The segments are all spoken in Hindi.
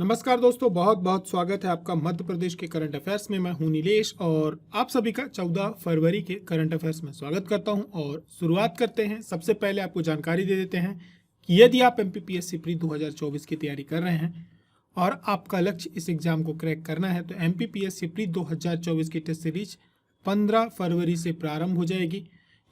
नमस्कार दोस्तों, बहुत बहुत स्वागत है आपका मध्य प्रदेश के करंट अफेयर्स में। मैं हूं नीलेश और आप सभी का 14 फरवरी के करंट अफेयर्स में स्वागत करता हूं। और शुरुआत करते हैं। सबसे पहले आपको जानकारी दे देते हैं कि यदि आप एमपीपीएससी प्री 2024 की तैयारी कर रहे हैं और आपका लक्ष्य इस एग्जाम को क्रैक करना है तो एमपीपीएससी प्री 2024 की टेस्ट सीरीज 15 फरवरी से प्रारंभ हो जाएगी।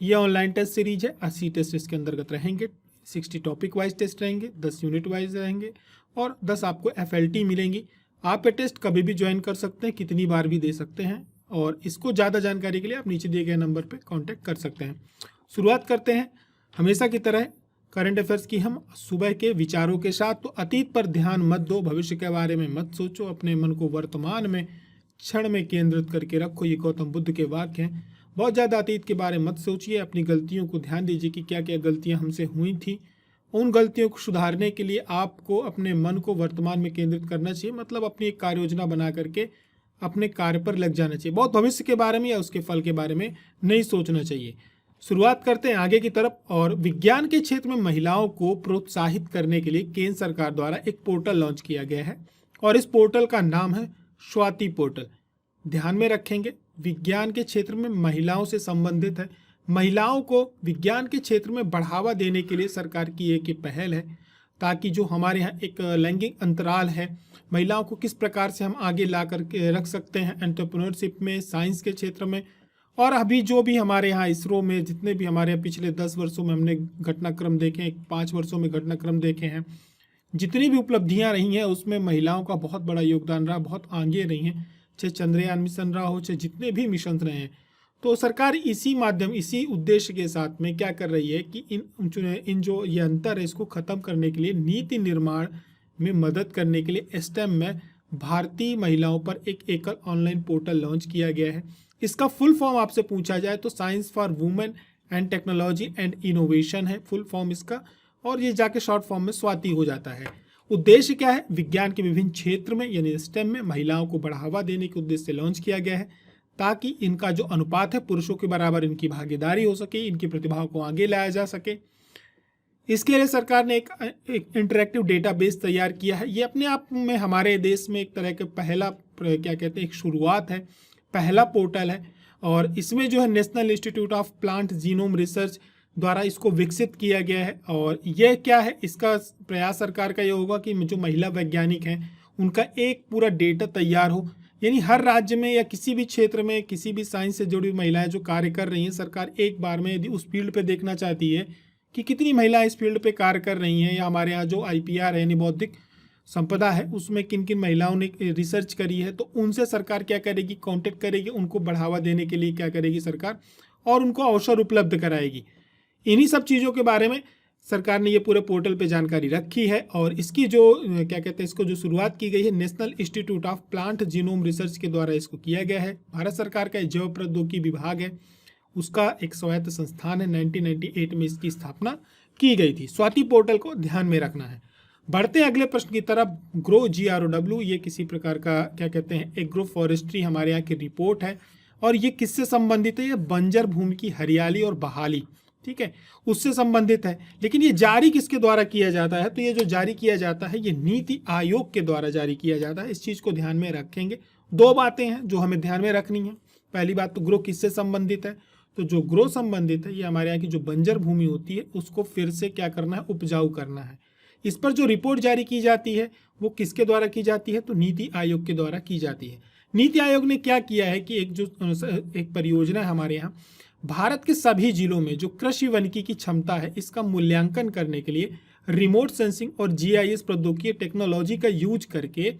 ये ऑनलाइन टेस्ट सीरीज है। 80 टेस्ट इसके अंतर्गत रहेंगे। 60 टॉपिक वाइज टेस्ट रहेंगे, 10 यूनिट वाइज रहेंगे और 10 आपको एफएलटी मिलेंगी। आप ये टेस्ट कभी भी ज्वाइन कर सकते हैं, कितनी बार भी दे सकते हैं। और इसको ज़्यादा जानकारी के लिए आप नीचे दिए गए नंबर पे कांटेक्ट कर सकते हैं। शुरुआत करते हैं हमेशा की तरह करंट अफेयर्स की हम सुबह के विचारों के साथ। तो अतीत पर ध्यान मत दो, भविष्य के बारे में मत सोचो, अपने मन को वर्तमान में क्षण में केंद्रित करके रखो। ये गौतम बुद्ध के वाक्य हैं। बहुत ज़्यादा अतीत के बारे में मत सोचिए, अपनी गलतियों को ध्यान दीजिए कि क्या क्या गलतियां हमसे हुई थी। उन गलतियों को सुधारने के लिए आपको अपने मन को वर्तमान में केंद्रित करना चाहिए, मतलब अपनी एक कार्य योजना बना करके अपने कार्य पर लग जाना चाहिए। बहुत भविष्य के बारे में या उसके फल के बारे में नहीं सोचना चाहिए। शुरुआत करते हैं आगे की तरफ। और विज्ञान के क्षेत्र में महिलाओं को प्रोत्साहित करने के लिए केंद्र सरकार द्वारा एक पोर्टल लॉन्च किया गया है और इस पोर्टल का नाम है स्वाति पोर्टल। ध्यान में रखेंगे, विज्ञान के क्षेत्र में महिलाओं से संबंधित है। महिलाओं को विज्ञान के क्षेत्र में बढ़ावा देने के लिए सरकार की एक पहल है, ताकि जो हमारे यहाँ एक लैंगिक अंतराल है, महिलाओं को किस प्रकार से हम आगे ला करके रख सकते हैं एंटरप्रेन्योरशिप में, साइंस के क्षेत्र में। और अभी जो भी हमारे यहाँ इसरो में जितने भी हमारे यहाँ पिछले 10 वर्षों में हमने घटनाक्रम देखे हैं, 5 वर्षों में घटनाक्रम देखे हैं, जितनी भी उपलब्धियाँ रही हैं उसमें महिलाओं का बहुत बड़ा योगदान रहा, बहुत आगे रही हैं। चाहे चंद्रयान मिशन रहा हो, चाहे जितने भी मिशन रहे हैं। तो सरकार इसी माध्यम, इसी उद्देश्य के साथ में क्या कर रही है कि इन जो ये अंतर है इसको ख़त्म करने के लिए, नीति निर्माण में मदद करने के लिए स्टेम में भारतीय महिलाओं पर एक एकल ऑनलाइन पोर्टल लॉन्च किया गया है। इसका फुल फॉर्म आपसे पूछा जाए तो science for women and technology and innovation है फुल फॉर्म इसका, और ये जाके शॉर्ट फॉर्म में स्वाति हो जाता है। उद्देश्य क्या है? विज्ञान के विभिन्न क्षेत्र में यानी स्टेम में महिलाओं को बढ़ावा देने के उद्देश्य से लॉन्च किया गया है, ताकि इनका जो अनुपात है पुरुषों के बराबर इनकी भागीदारी हो सके, इनकी प्रतिभाओं को आगे लाया जा सके। इसके लिए सरकार ने एक इंटरेक्टिव डेटाबेस तैयार किया है। ये अपने आप में हमारे देश में एक तरह के पहला क्या कहते हैं एक शुरुआत है, पहला पोर्टल है। और इसमें जो है national institute of plant genome research द्वारा इसको विकसित किया गया है। और यह क्या है, इसका प्रयास सरकार का ये होगा कि जो महिला वैज्ञानिक हैं उनका एक पूरा डेटा तैयार हो, यानी हर राज्य में या किसी भी क्षेत्र में किसी भी साइंस से जुड़ी महिलाएं जो कार्य कर रही हैं, सरकार एक बार में यदि उस फील्ड पे देखना चाहती है कि कितनी महिलाएं इस फील्ड पे कार्य कर रही हैं, या हमारे यहाँ जो आईपीआर है यानी बौद्धिक संपदा है उसमें किन किन महिलाओं ने रिसर्च करी है, तो उनसे सरकार क्या करेगी, कांटेक्ट करेगी, उनको बढ़ावा देने के लिए क्या करेगी सरकार, और उनको अवसर उपलब्ध कराएगी। इन्हीं सब चीज़ों के बारे में सरकार ने ये पूरे पोर्टल पे जानकारी रखी है। और इसकी जो क्या कहते हैं इसको जो शुरुआत की गई है national institute of plant genome research के द्वारा इसको किया गया है। भारत सरकार का जैव प्रौद्योगिकी विभाग है, उसका एक स्वायत्त संस्थान है। 1998 में इसकी स्थापना की गई थी। स्वाति पोर्टल को ध्यान में रखना है। बढ़ते अगले प्रश्न की तरफ। ग्रो GROW ये किसी प्रकार का क्या कहते हैं एग्रो फॉरेस्ट्री हमारे यहाँ की रिपोर्ट है। और ये किससे संबंधित है? ये बंजर भूमि की हरियाली और बहाली, ठीक है, उससे संबंधित है। लेकिन ये जारी किसके द्वारा किया जाता है? तो ये जो जारी किया जाता है ये नीति आयोग के द्वारा जारी किया जाता है। इस चीज़ को ध्यान में रखेंगे। 2 बातें हैं जो हमें ध्यान में रखनी है। पहली बात तो ग्रो किससे संबंधित है? तो जो ग्रो संबंधित है ये हमारे यहाँ की जो बंजर भूमि होती है उसको फिर से क्या करना है, उपजाऊ करना है। इस पर जो रिपोर्ट जारी की जाती है वो किसके द्वारा की जाती है? तो नीति आयोग के द्वारा की जाती है। नीति आयोग ने क्या किया है कि एक परियोजना है हमारे यहाँ, भारत के सभी जिलों में जो कृषि वानिकी की क्षमता है इसका मूल्यांकन करने के लिए रिमोट सेंसिंग और GIS प्रौद्योगिकी टेक्नोलॉजी का यूज करके,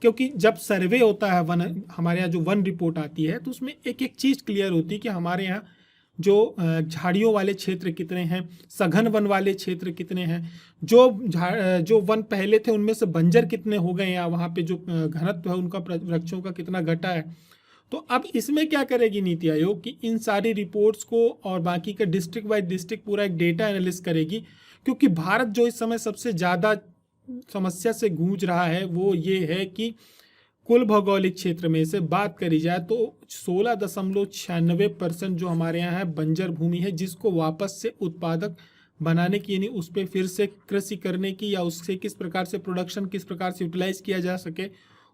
क्योंकि जब सर्वे होता है वन, हमारे यहाँ जो वन रिपोर्ट आती है तो उसमें एक एक चीज़ क्लियर होती है कि हमारे यहाँ जो झाड़ियों वाले क्षेत्र कितने हैं, सघन वन वाले क्षेत्र कितने हैं, जो वन पहले थे उनमें से बंजर कितने हो गए, या वहाँ पे जो घनत्व है उनका वृक्षों का कितना घटा है। तो अब इसमें क्या करेगी नीति आयोग कि इन सारी रिपोर्ट्स को और बाकी का डिस्ट्रिक्ट बाय डिस्ट्रिक्ट पूरा एक डेटा एनालिस करेगी। क्योंकि भारत जो इस समय सबसे ज़्यादा समस्या से गूंज रहा है वो ये है कि कुल भौगोलिक क्षेत्र में से बात करी जाए तो 16.96% जो हमारे यहाँ है बंजर भूमि है, जिसको वापस से उत्पादक बनाने की, यानी उस पर फिर से कृषि करने की या उससे किस प्रकार से प्रोडक्शन किस प्रकार से यूटिलाइज किया जा सके,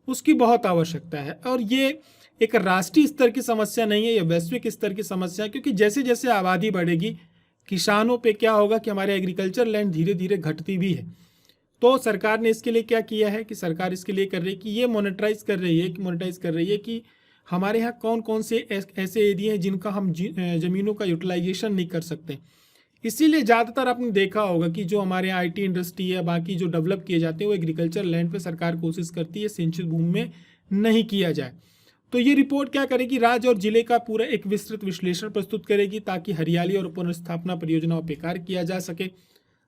उसकी बहुत आवश्यकता है। और ये एक राष्ट्रीय स्तर की समस्या नहीं है, यह वैश्विक स्तर की समस्या है, क्योंकि जैसे जैसे आबादी बढ़ेगी किसानों पे क्या होगा कि हमारे एग्रीकल्चर लैंड धीरे धीरे घटती भी है। तो सरकार ने इसके लिए क्या किया है कि सरकार इसके लिए कर रही है कि ये मोनेटाइज कर रही है कि हमारे यहाँ कौन कौन से ऐसे एरिया हैं जिनका हम ज़मीनों का यूटिलाइजेशन नहीं कर सकते। इसीलिए ज़्यादातर आपने देखा होगा कि जो हमारे यहाँ IT इंडस्ट्री है, बाकी जो डेवलप किए जाते हैं, वो एग्रीकल्चर लैंड पे सरकार कोशिश करती है सिंचित भूमि में नहीं किया जाए। तो ये रिपोर्ट क्या करेगी, राज्य और जिले का पूरा एक विस्तृत विश्लेषण प्रस्तुत करेगी ताकि हरियाली और पुनर्स्थापना परियोजनाओं पर कार्य किया जा सके।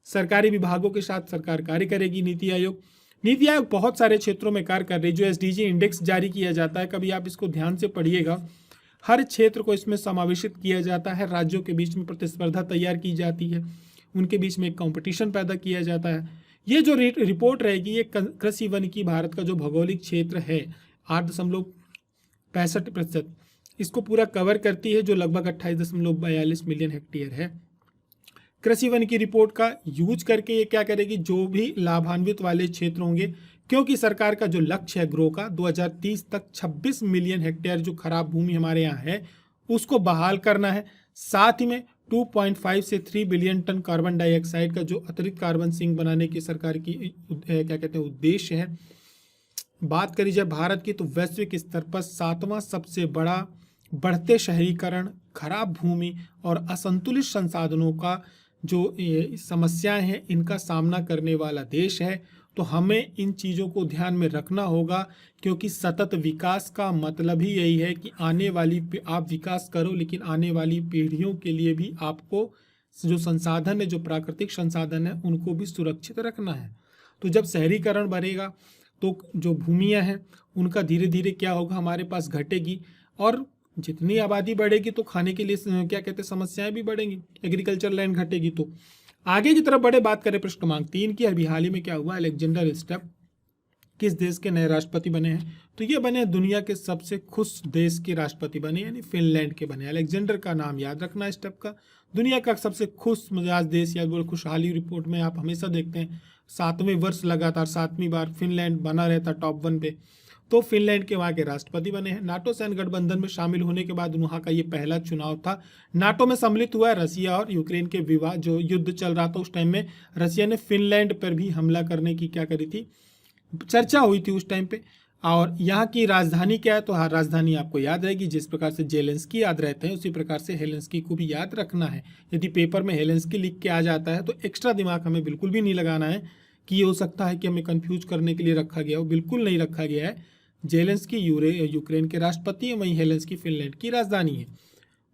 सरकारी विभागों के साथ सरकार कार्य करेगी। नीति आयोग बहुत सारे क्षेत्रों में कार्य कर रही है। जो SDG इंडेक्स जारी किया जाता है, कभी आप इसको ध्यान से पढ़िएगा, हर क्षेत्र को इसमें समावेशित किया जाता है। राज्यों के बीच में प्रतिस्पर्धा तैयार की जाती है, उनके बीच में एक कंपटीशन पैदा किया जाता है। ये जो रिपोर्ट रहेगी, ये कृषि वन की भारत का जो भौगोलिक क्षेत्र है 8.65%, इसको पूरा कवर करती है, जो लगभग 28.42 मिलियन हेक्टेयर है। कृषि वन की रिपोर्ट का यूज करके ये क्या करेगी, जो भी लाभान्वित वाले क्षेत्र होंगे, क्योंकि सरकार का जो लक्ष्य है ग्रो का 2030 तक 26 मिलियन हेक्टेयर जो खराब भूमि हमारे यहाँ है उसको बहाल करना है। साथ ही में 2.5 से 3 बिलियन टन कार्बन डाइऑक्साइड का जो अतिरिक्त कार्बन सिंक बनाने की सरकार की क्या कहते हैं उद्देश्य है। बात करी जाए भारत की, तो वैश्विक स्तर पर 7वां सबसे बड़ा बढ़ते शहरीकरण, खराब भूमि और असंतुलित संसाधनों का जो समस्याएं हैं इनका सामना करने वाला देश है। तो हमें इन चीज़ों को ध्यान में रखना होगा, क्योंकि सतत विकास का मतलब ही यही है कि आने वाली आप विकास करो, लेकिन आने वाली पीढ़ियों के लिए भी आपको जो संसाधन है, जो प्राकृतिक संसाधन है, उनको भी सुरक्षित रखना है। तो जब शहरीकरण बढ़ेगा तो जो भूमियाँ हैं उनका धीरे धीरे क्या होगा, हमारे पास घटेगी, और जितनी आबादी बढ़ेगी तो खाने के लिए क्या कहते हैं समस्याएं भी बढ़ेंगी, एग्रीकल्चर लैंड घटेगी। तो आगे की तरफ बढ़े, बात करें प्रश्न क्रमांक 3 की। अभी हाल ही में क्या हुआ, अलेक्जेंडर स्टब किस देश के नए राष्ट्रपति बने हैं, तो ये बने दुनिया के सबसे खुश देश के राष्ट्रपति बने, यानी फिनलैंड के बने। अलेक्जेंडर का नाम याद रखना, स्टब का दुनिया का सबसे खुश मिजाज देश या बोल खुशहाली रिपोर्ट में आप हमेशा देखते हैं 7वें वर्ष लगातार 7वीं बार फिनलैंड बना रहता टॉप 1 पे। तो फिनलैंड के वहाँ के राष्ट्रपति बने हैं। नाटो सैन्य गठबंधन में शामिल होने के बाद वहाँ का ये पहला चुनाव था। नाटो में सम्मिलित हुआ रसिया और यूक्रेन के विवाद जो युद्ध चल रहा था उस टाइम में रसिया ने फिनलैंड पर भी हमला करने की क्या करी थी, चर्चा हुई थी उस टाइम पे। और यहाँ की राजधानी क्या है, तो हाँ राजधानी आपको याद रहेगी, जिस प्रकार से जेलेंस्की याद रहते हैं उसी प्रकार से हेलेंस्की को भी याद रखना है। यदि पेपर में हेलेंस्की लिख के आ जाता है तो एक्स्ट्रा दिमाग हमें बिल्कुल भी नहीं लगाना है कि ये हो सकता है कि हमें कंफ्यूज करने के लिए रखा गया हो, बिल्कुल नहीं रखा गया है। जेलेंस्की यूक्रेन के राष्ट्रपति हैं, वहीं हेलेंस्की फिनलैंड की राजधानी है।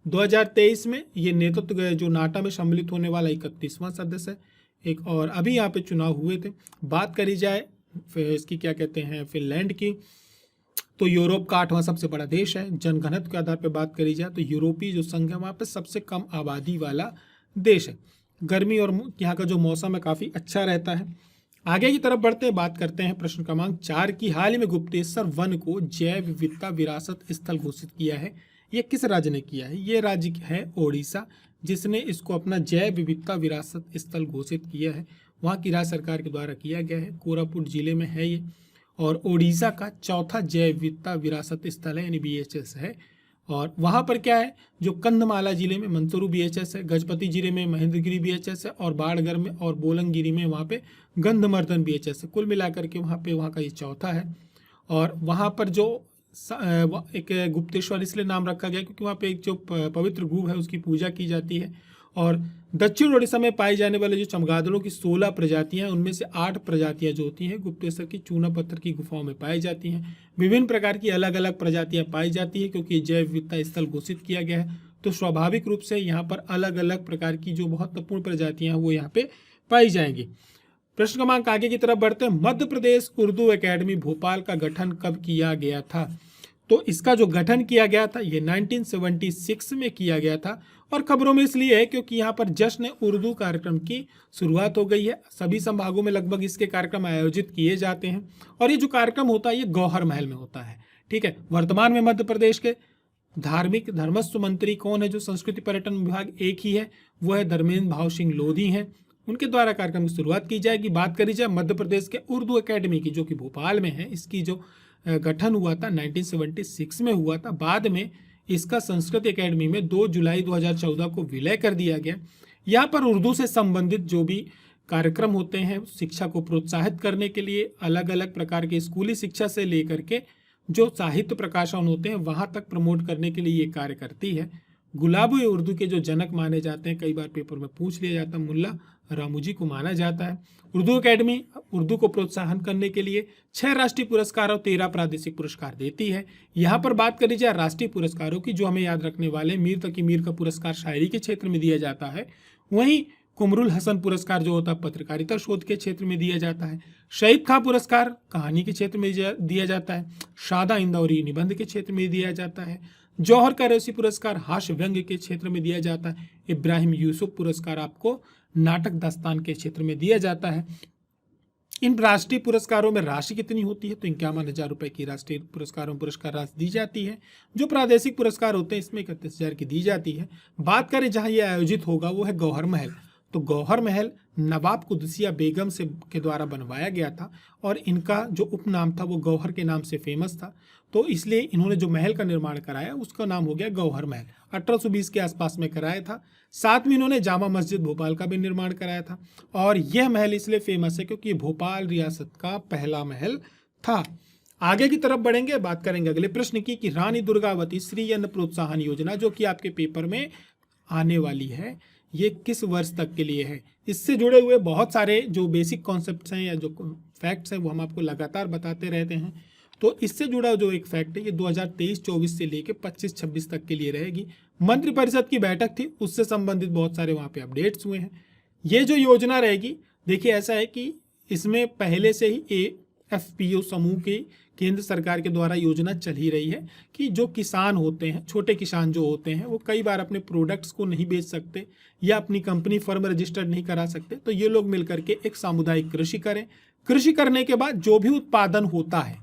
2023 में ये नेतृत्व जो नाटो में सम्मिलित होने वाला 31वां सदस्य है। एक और अभी यहाँ पे चुनाव हुए थे। बात करी जाए फिर इसकी क्या कहते हैं फिनलैंड की, तो यूरोप का 8वां सबसे बड़ा देश है। जनघनत्व के आधार पर बात करी जाए तो यूरोपीय जो संघ है वहाँ पर सबसे कम आबादी वाला देश है। गर्मी और यहाँ का जो मौसम है काफ़ी अच्छा रहता है। आगे की तरफ बढ़ते हैं, बात करते हैं प्रश्न क्रमांक 4 की। हाल ही में गुप्तेश्वर वन को जैव विविधता विरासत स्थल घोषित किया है। ये किस राज्य ने किया है, ये राज्य है ओडिशा, जिसने इसको अपना जैव विविधता विरासत स्थल घोषित किया है। वहाँ की राज्य सरकार के द्वारा किया गया है, कोरापुट जिले में है ये, और ओडिशा का चौथा जैव विविधता विरासत स्थल है, यानी BHS है। और वहाँ पर क्या है, जो कंधमाला जिले में मंसूरू BHS है, गजपति जिले में महेंद्रगिरी BHS है, और बाड़गढ़ में और बोलंगिरी में वहाँ पे गंधमर्दन BHS है। कुल मिलाकर के वहाँ का ये चौथा है। और वहाँ पर जो एक गुप्तेश्वर इसलिए नाम रखा गया क्योंकि वहाँ पे एक जो पवित्र गुह है उसकी पूजा की जाती है। और दक्षिण ओडिशा में पाई जाने वाले जो चमगादड़ों की 16 प्रजातियां हैं, उनमें से 8 प्रजातियां जो होती हैं गुप्तेश्वर की चूना पत्थर की गुफाओं में पाई जाती हैं। विभिन्न प्रकार की अलग अलग प्रजातियां पाई जाती हैं क्योंकि जैव विविधता स्थल घोषित किया गया है, तो स्वाभाविक रूप से यहाँ पर अलग अलग प्रकार की जो महत्वपूर्ण प्रजातियां हैं वो यहाँ पे पाई जाएंगी। प्रश्न क्रमांक आगे की तरफ बढ़ते हैं। मध्य प्रदेश उर्दू एकेडमी भोपाल का गठन कब किया गया था, तो इसका जो गठन किया गया था ये 1976 में किया गया था। और खबरों में इसलिए है क्योंकि यहाँ पर जश्न उर्दू कार्यक्रम की शुरुआत हो गई है। सभी संभागों में लगभग इसके कार्यक्रम आयोजित किए जाते हैं। और ये जो कार्यक्रम होता है ये गौहर महल में होता है। ठीक है, वर्तमान में मध्य प्रदेश के धर्मस्व मंत्री कौन है, जो संस्कृति पर्यटन विभाग एक ही है, वो है धर्मेंद्र भाव सिंह लोधी हैं। उनके द्वारा कार्यक्रम की शुरुआत की जाएगी। बात करी जाए मध्य प्रदेश के उर्दू एकेडमी की, जो कि भोपाल में है, इसकी जो गठन हुआ था 1976 में हुआ था। बाद में इसका संस्कृत एकेडमी में 2 जुलाई 2014 को विलय कर दिया गया। यहाँ पर उर्दू से संबंधित जो भी कार्यक्रम होते हैं, शिक्षा को प्रोत्साहित करने के लिए अलग अलग प्रकार के स्कूली शिक्षा से लेकर के जो साहित्य प्रकाशन होते हैं वहाँ तक प्रमोट करने के लिए ये कार्य करती है। गुलाबी उर्दू के जो जनक माने जाते हैं, कई बार पेपर में पूछ लिया जाता है, मुल्ला रामूजी को माना जाता है। उर्दू एकेडमी उर्दू को प्रोत्साहन करने के लिए 6 राष्ट्रीय पुरस्कार और 13 प्रादेशिक पुरस्कार देती है। यहाँ पर बात करी जाए राष्ट्रीय पुरस्कारों की, जो हमें याद रखने वाले, मीर तकी मीर का पुरस्कार शायरी के क्षेत्र में दिया जाता है। वहीं कुमरुल हसन पुरस्कार जो होता है पत्रकारिता शोध के क्षेत्र में दिया जाता है। शहीद खां पुरस्कार कहानी के क्षेत्र में दिया जाता है। शादा इंदौरी निबंध के क्षेत्र में दिया जाता है। जौहर कैरोसी पुरस्कार हास्य व्यंग्य के क्षेत्र में दिया जाता है। इब्राहिम यूसुफ पुरस्कार आपको नाटक दास्तान के क्षेत्र में दिया जाता है। इन राष्ट्रीय पुरस्कारों में राशि कितनी होती है? तो 51,000 रुपए की राष्ट्रीय पुरस्कारों में पुरस्कार राशि दी जाती है। जो प्रादेशिक पुरस्कार होते हैं इसमें 31,000 की दी जाती है। बात करें जहां यह आयोजित होगा वो है गौहर महल। तो गौहर महल नवाब कुदसिया बेगम से के द्वारा बनवाया गया था और इनका जो उपनाम था वो गौहर के नाम से फेमस था, तो इसलिए इन्होंने जो महल का निर्माण कराया उसका नाम हो गया गौहर महल। 1820 के आसपास में कराया था। साथ में इन्होंने जामा मस्जिद भोपाल का भी निर्माण कराया था और यह महल इसलिए फेमस है क्योंकि भोपाल रियासत का पहला महल था। आगे की तरफ बढ़ेंगे, बात करेंगे अगले प्रश्न की कि रानी दुर्गावती श्री अन्न प्रोत्साहन योजना, जो कि आपके पेपर में आने वाली है, ये किस वर्ष तक के लिए है? इससे जुड़े हुए बहुत सारे जो बेसिक कॉन्सेप्ट्स हैं या जो फैक्ट्स हैं वो हम आपको लगातार बताते रहते हैं। तो इससे जुड़ा जो एक फैक्ट है ये 2023-24 से लेके 25-26 तक के लिए रहेगी। मंत्रिपरिषद की बैठक थी, उससे संबंधित बहुत सारे वहाँ पे अपडेट्स हुए हैं। ये जो योजना रहेगी, देखिए ऐसा है कि इसमें पहले से ही AFPO समूह की केंद्र सरकार के द्वारा योजना चल ही रही है कि जो किसान होते हैं, छोटे किसान जो होते हैं, वो कई बार अपने प्रोडक्ट्स को नहीं बेच सकते या अपनी कंपनी फर्म रजिस्टर्ड नहीं करा सकते, तो ये लोग मिलकर के एक सामुदायिक कृषि करें। कृषि करने के बाद जो भी उत्पादन होता है,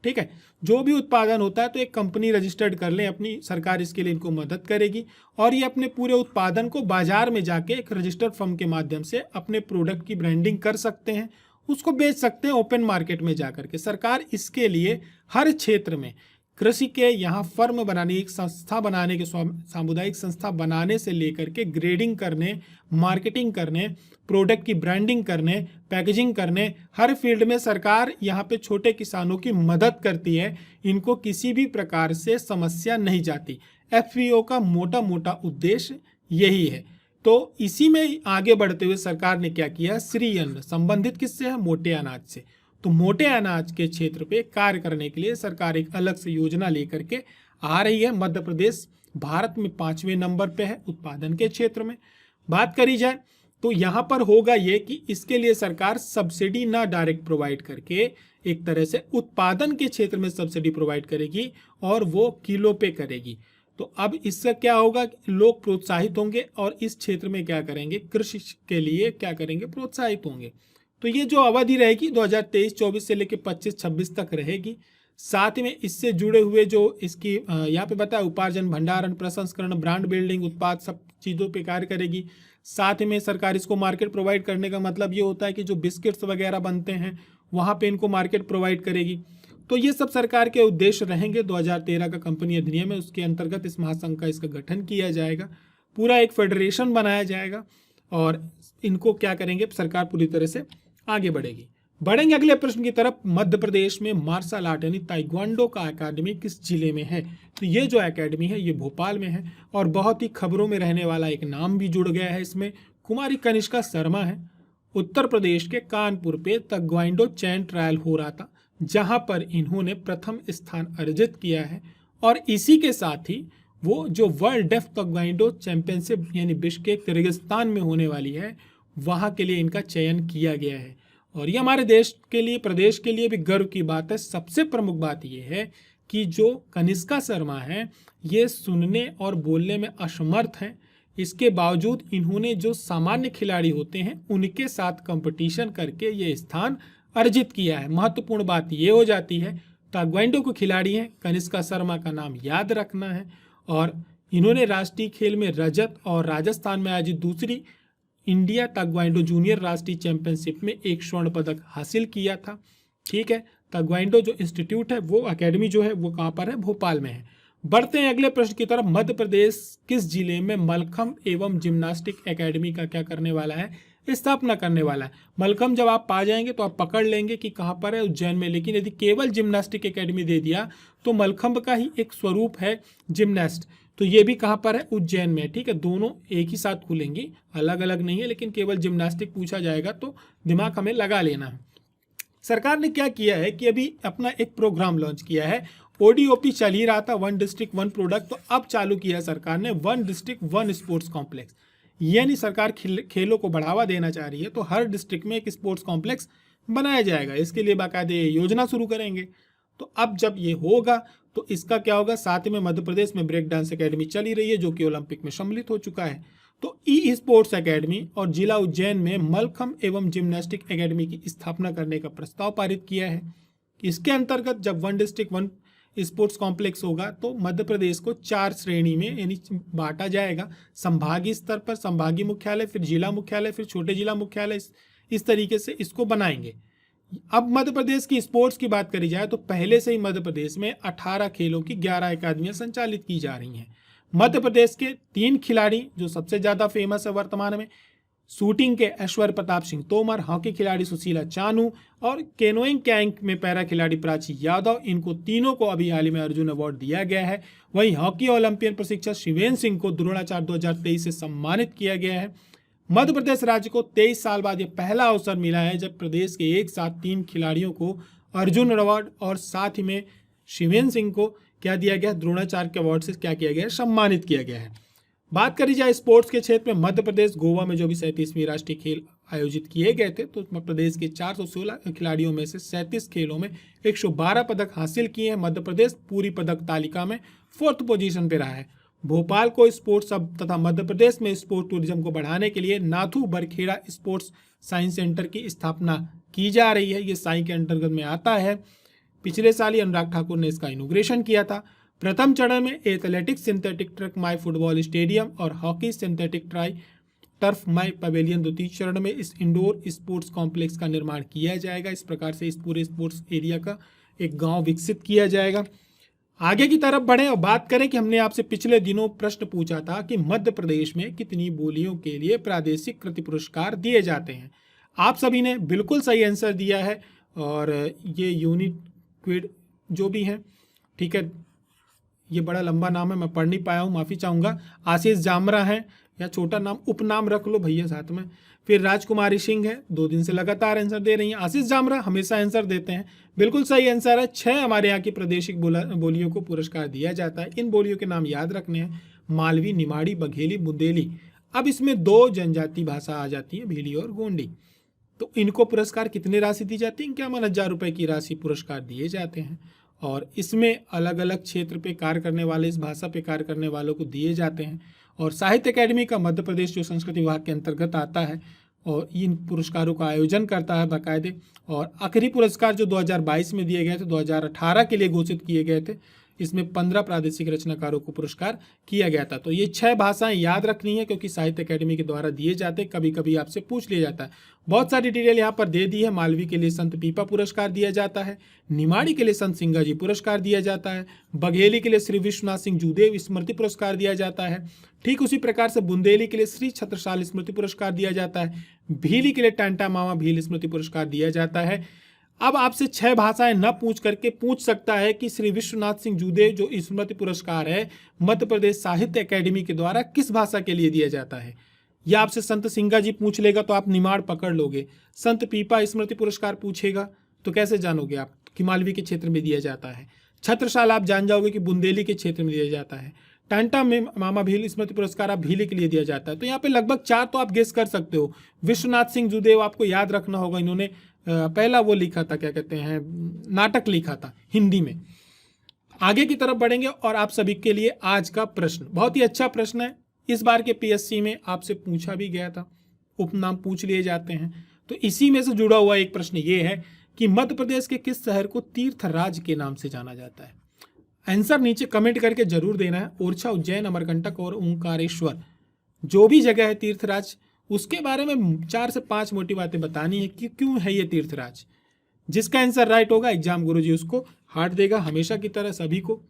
ठीक है, जो भी उत्पादन होता है तो एक कंपनी रजिस्टर्ड कर लें अपनी, सरकार इसके लिए इनको मदद करेगी और ये अपने पूरे उत्पादन को बाजार में जाके एक रजिस्टर्ड फर्म के माध्यम से अपने प्रोडक्ट की ब्रांडिंग कर सकते हैं, उसको बेच सकते हैं ओपन मार्केट में जाकर के। सरकार इसके लिए हर क्षेत्र में कृषि के यहाँ फर्म बनाने, एक संस्था बनाने के, सामुदायिक संस्था बनाने से लेकर के ग्रेडिंग करने, मार्केटिंग करने, प्रोडक्ट की ब्रांडिंग करने, पैकेजिंग करने, हर फील्ड में सरकार यहाँ पे छोटे किसानों की मदद करती है। इनको किसी भी प्रकार से समस्या नहीं जाती। FPO का मोटा मोटा उद्देश्य यही है। तो इसी में आगे बढ़ते हुए सरकार ने क्या किया, श्री अन्न संबंधित किससे है, मोटे अनाज से। तो मोटे अनाज के क्षेत्र पे कार्य करने के लिए सरकार एक अलग से योजना लेकर के आ रही है। मध्य प्रदेश भारत में 5वें नंबर पे है उत्पादन के क्षेत्र में। बात करी जाए तो यहाँ पर होगा ये कि इसके लिए सरकार सब्सिडी ना डायरेक्ट प्रोवाइड करके एक तरह से उत्पादन के क्षेत्र में सब्सिडी प्रोवाइड करेगी और वो किलो पे करेगी। तो अब इससे क्या होगा, लोग प्रोत्साहित होंगे और इस क्षेत्र में क्या करेंगे, कृषि के लिए क्या करेंगे, प्रोत्साहित होंगे। तो ये जो अवधि रहेगी 2023-24 से लेकर 25-26 तक रहेगी। साथ में इससे जुड़े हुए जो इसकी यहाँ पे बताया उपार्जन, भंडारण, प्रसंस्करण, ब्रांड बिल्डिंग, उत्पाद, सब चीज़ों पे कार्य करेगी। साथ में सरकार इसको मार्केट प्रोवाइड करने का मतलब ये होता है कि जो बिस्किट्स वगैरह बनते हैं वहाँ पे इनको मार्केट प्रोवाइड करेगी। तो ये सब सरकार के उद्देश्य रहेंगे। 2013 का कंपनी अधिनियम है, उसके अंतर्गत इस महासंघ का इसका गठन किया जाएगा, पूरा एक फेडरेशन बनाया जाएगा और इनको क्या करेंगे, सरकार पूरी तरह से आगे बढ़ेंगे अगले प्रश्न की तरफ। मध्य प्रदेश में मार्शल आर्ट यानी ताइक्वांडो का अकादमी किस जिले में है? तो ये जो अकादमी है ये भोपाल में है और बहुत ही खबरों में रहने वाला एक नाम भी जुड़ गया है इसमें, कुमारी कनिष्का शर्मा है। उत्तर प्रदेश के कानपुर पे ताइक्वांडो चैन ट्रायल हो रहा था जहां पर इन्होंने प्रथम स्थान अर्जित किया है और इसी के साथ ही वो जो वर्ल्ड डेफ ताइक्वांडो चैंपियनशिप यानी बिश्केक किर्गिस्तान में होने वाली है वहां के लिए इनका चयन किया गया है और ये हमारे देश के लिए, प्रदेश के लिए भी गर्व की बात है। सबसे प्रमुख बात ये है कि जो कनिष्का शर्मा है ये सुनने और बोलने में असमर्थ हैं, इसके बावजूद इन्होंने जो सामान्य खिलाड़ी होते हैं उनके साथ कंपटीशन करके ये स्थान अर्जित किया है। महत्वपूर्ण बात ये हो जाती है, ताइक्वांडो के खिलाड़ी हैं, कनिष्का शर्मा का नाम याद रखना है और इन्होंने राष्ट्रीय खेल में रजत और राजस्थान में आयोजित दूसरी इंडिया ताइक्वांडो जूनियर राष्ट्रीय चैंपियनशिप में एक स्वर्ण पदक हासिल किया था। ठीक है, ताइक्वांडो जो इंस्टीट्यूट है, वो अकेडमी जो है वो कहाँ पर है, भोपाल में है। बढ़ते हैं अगले प्रश्न की तरफ। मध्य प्रदेश किस जिले में मलखम एवं जिम्नास्टिक एकेडमी का क्या करने वाला है, स्थापना करने वाला है। मलखम जब आप पा जाएंगे तो आप पकड़ लेंगे कि कहाँ पर है, उज्जैन में। लेकिन यदि केवल जिम्नास्टिक एकेडमी दे दिया तो मलखम्ब का ही एक स्वरूप है जिम्नास्ट, तो ये भी कहाँ पर है, उज्जैन में। ठीक है, दोनों एक ही साथ खुलेंगी, अलग अलग नहीं है। लेकिन केवल जिम्नास्टिक पूछा जाएगा तो दिमाग हमें लगा लेना है। सरकार ने क्या किया है कि अभी अपना एक प्रोग्राम लॉन्च किया है। ओडीओपी चल ही रहा था, वन डिस्ट्रिक्ट वन प्रोडक्ट, तो अब चालू किया है सरकार ने one district one sports complex. यानी सरकार खेलों को बढ़ावा देना चाह रही है, तो हर डिस्ट्रिक्ट में एक स्पोर्ट्स कॉम्प्लेक्स बनाया जाएगा। इसके लिए बाकायदे योजना शुरू करेंगे। तो अब जब ये होगा तो इसका क्या होगा, साथ में मध्य प्रदेश में ब्रेक डांस एकेडमी चल ही रही है, जो कि ओलंपिक में सम्मिलित हो चुका है। तो ई स्पोर्ट्स एकेडमी और जिला उज्जैन में मलखम एवं जिम्नास्टिक एकेडमी की स्थापना करने का प्रस्ताव पारित किया है। इसके अंतर्गत जब one district one sports complex होगा तो मध्य प्रदेश को 4 श्रेणी में यानी बांटा जाएगा। संभागीय स्तर पर संभागीय मुख्यालय, फिर जिला मुख्यालय, फिर छोटे जिला मुख्यालय, इस तरीके से इसको बनाएंगे। अब मध्य प्रदेश की स्पोर्ट्स की बात करी जाए तो पहले से ही मध्य प्रदेश में 18 खेलों की 11 अकादमियां संचालित की जा रही हैं। मध्य प्रदेश के 3 खिलाड़ी जो सबसे ज्यादा फेमस है वर्तमान में, शूटिंग के ऐश्वर्य प्रताप सिंह तोमर, हॉकी खिलाड़ी सुशीला चानू और केनोइंग कैंक में पैरा खिलाड़ी प्राची यादव, इनको तीनों को अभी हाल ही में अर्जुन अवार्ड दिया गया है। वहीं हॉकी ओलंपियन प्रशिक्षक शिवेंद्र सिंह को द्रोणाचार्य 2023 से सम्मानित किया गया है। मध्य प्रदेश राज्य को 23 साल बाद यह पहला अवसर मिला है जब प्रदेश के एक साथ 3 खिलाड़ियों को अर्जुन अवार्ड और साथ ही में शिवेंद्र सिंह को क्या दिया गया, द्रोणाचार्य के अवार्ड से क्या किया गया, सम्मानित किया गया है। बात करी जाए स्पोर्ट्स के क्षेत्र में, मध्य प्रदेश गोवा में जो भी 37वीं राष्ट्रीय खेल आयोजित किए गए थे, तो उसमें प्रदेश के 416 खिलाड़ियों में से 37 खेलों में 112 पदक हासिल किए हैं। मध्य प्रदेश पूरी पदक तालिका में 4th पोजीशन पे रहा है। भोपाल को स्पोर्ट्स अब तथा मध्य प्रदेश में स्पोर्ट्स टूरिज्म को बढ़ाने के लिए Nathu Barkheda sports science centre की स्थापना की जा रही है। ये साई के अंतर्गत में आता है। पिछले साल ही अनुराग ठाकुर ने इसका इनॉग्रेशन किया था। प्रथम चरण में athletics synthetic track my football stadium और हॉकी सिंथेटिक ट्राई टर्फ माई पवेलियन, द्वितीय चरण में इस इंडोर स्पोर्ट्स कॉम्प्लेक्स का निर्माण किया जाएगा। इस प्रकार से इस पूरे स्पोर्ट्स एरिया का एक गांव विकसित किया जाएगा। आगे की तरफ बढ़ें और बात करें कि हमने आपसे पिछले दिनों प्रश्न पूछा था कि मध्य प्रदेश में कितनी बोलियों के लिए प्रादेशिक कृति पुरस्कार दिए जाते हैं। आप सभी ने बिल्कुल सही आंसर दिया है और ये यूनिट क्विड जो भी है, ठीक है, ये बड़ा लंबा नाम है, मैं पढ़ नहीं पाया हूँ, माफ़ी चाहूँगा। आशीष जामरा है, या छोटा नाम उपनाम रख लो भैया साथ में। फिर राजकुमारी सिंह है, 2 दिन से लगातार आंसर दे रही हैं। आशीष जामरा हमेशा आंसर देते हैं, बिल्कुल सही आंसर है। 6 हमारे यहाँ की प्रादेशिक बोलियों को पुरस्कार दिया जाता है। इन बोलियों के नाम याद रखने हैं, मालवी, निमाड़ी, बघेली, बुंदेली। अब इसमें 2 जनजाति भाषा आ जाती है, भीली और गोंडी। तो इनको पुरस्कार कितने राशि दी जाती है, 51,000 रुपये की राशि पुरस्कार दिए जाते हैं। और इसमें अलग अलग क्षेत्र पे कार्य करने वाले, इस भाषा पे कार्य करने वालों को दिए जाते हैं। और साहित्य अकेडमी का मध्य प्रदेश जो संस्कृति विभाग के अंतर्गत आता है और इन पुरस्कारों का आयोजन करता है बाकायदे। और आखिरी पुरस्कार जो 2022 में दिए गए थे, 2018 के लिए घोषित किए गए थे, इसमें 15 प्रादेशिक रचनाकारों को पुरस्कार किया गया था। तो ये 6 भाषाएं याद रखनी है क्योंकि साहित्य अकेडमी के द्वारा दिए जाते हैं, कभी कभी आपसे पूछ लिया जाता है। बहुत सारी डिटेल यहाँ पर दे दी है। मालवी के लिए संत पीपा पुरस्कार दिया जाता है, निमाड़ी के लिए संत सिंगाजी पुरस्कार दिया जाता है, बघेली के लिए श्री विश्वनाथ सिंह जूदेव स्मृति पुरस्कार दिया जाता है। ठीक उसी प्रकार से बुंदेली के लिए श्री छत्रसाल स्मृति पुरस्कार दिया जाता है, भीली के लिए टांटा मामा भील स्मृति पुरस्कार दिया जाता है। अब आपसे 6 भाषाएं न पूछ करके पूछ सकता है कि श्री विश्वनाथ सिंह जूदेव जो स्मृति पुरस्कार है मध्य प्रदेश साहित्य अकेडमी के द्वारा किस भाषा के लिए दिया जाता है। या आपसे संत सिंगा जी पूछ लेगा तो आप निमाड़ पकड़ लोगे। संत पीपा स्मृति पुरस्कार पूछेगा तो कैसे जानोगे आप कि मालवी के क्षेत्र में दिया जाता है। छत्रसाल आप जान जाओगे कि बुंदेली के क्षेत्र में दिया जाता है। टांटा में मामा भील स्मृति पुरस्कार आप भीली के लिए दिया जाता है। तो यहाँ पे लगभग 4 तो आप गेस कर सकते हो। विश्वनाथ सिंह जूदेव आपको याद रखना होगा, इन्होंने पहला वो लिखा था, क्या कहते हैं, नाटक लिखा था हिंदी में। आगे की तरफ बढ़ेंगे और आप सभी के लिए आज का प्रश्न बहुत ही अच्छा प्रश्न है। इस बार के पीएससी में आपसे पूछा भी गया था, उपनाम पूछ लिए जाते हैं। तो इसी में से जुड़ा हुआ एक प्रश्न ये है कि मध्य प्रदेश के किस शहर को तीर्थराज के नाम से जाना जाता है। आंसर नीचे कमेंट करके जरूर देना है। ओरछा, उज्जैन, अमरकंटक और ओंकारेश्वर, जो भी जगह है तीर्थराज, उसके बारे में 4 से 5 मोटी बातें बतानी है कि क्यों है ये तीर्थराज। जिसका आंसर राइट होगा एग्जाम गुरुजी उसको हार्ट देगा हमेशा की तरह सभी को।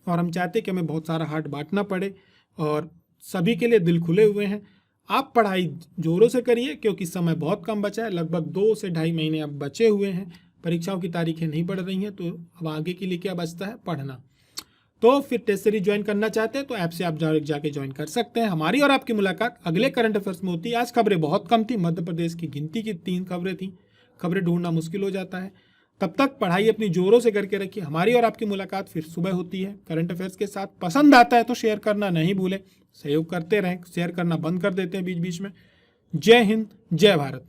और हम चाहते हैं कि हमें बहुत सारा हार्ट बांटना पड़े और सभी के लिए दिल खुले हुए हैं। आप पढ़ाई जोरों से करिए क्योंकि समय बहुत कम बचा है, लगभग 2 से ढाई महीने अब बचे हुए हैं। परीक्षाओं की तारीखें नहीं बढ़ रही हैं, तो अब आगे के लिए क्या बचता है, पढ़ना। तो फिर टेस्ट सीरीज ज्वाइन करना चाहते हैं तो ऐप से आप जाके ज्वाइन कर सकते हैं। हमारी और आपकी मुलाकात अगले करंट अफेयर्स में होती है। आज खबरें बहुत कम थी, मध्य प्रदेश की गिनती की 3 खबरें थी, खबरें ढूंढना मुश्किल हो जाता है। तब तक पढ़ाई अपनी जोरों से करके रखिए। हमारी और आपकी मुलाकात फिर सुबह होती है करंट अफेयर्स के साथ। पसंद आता है तो शेयर करना नहीं भूलें, सहयोग करते रहें, शेयर करना बंद कर देते हैं बीच बीच में। जय हिंद, जय भारत।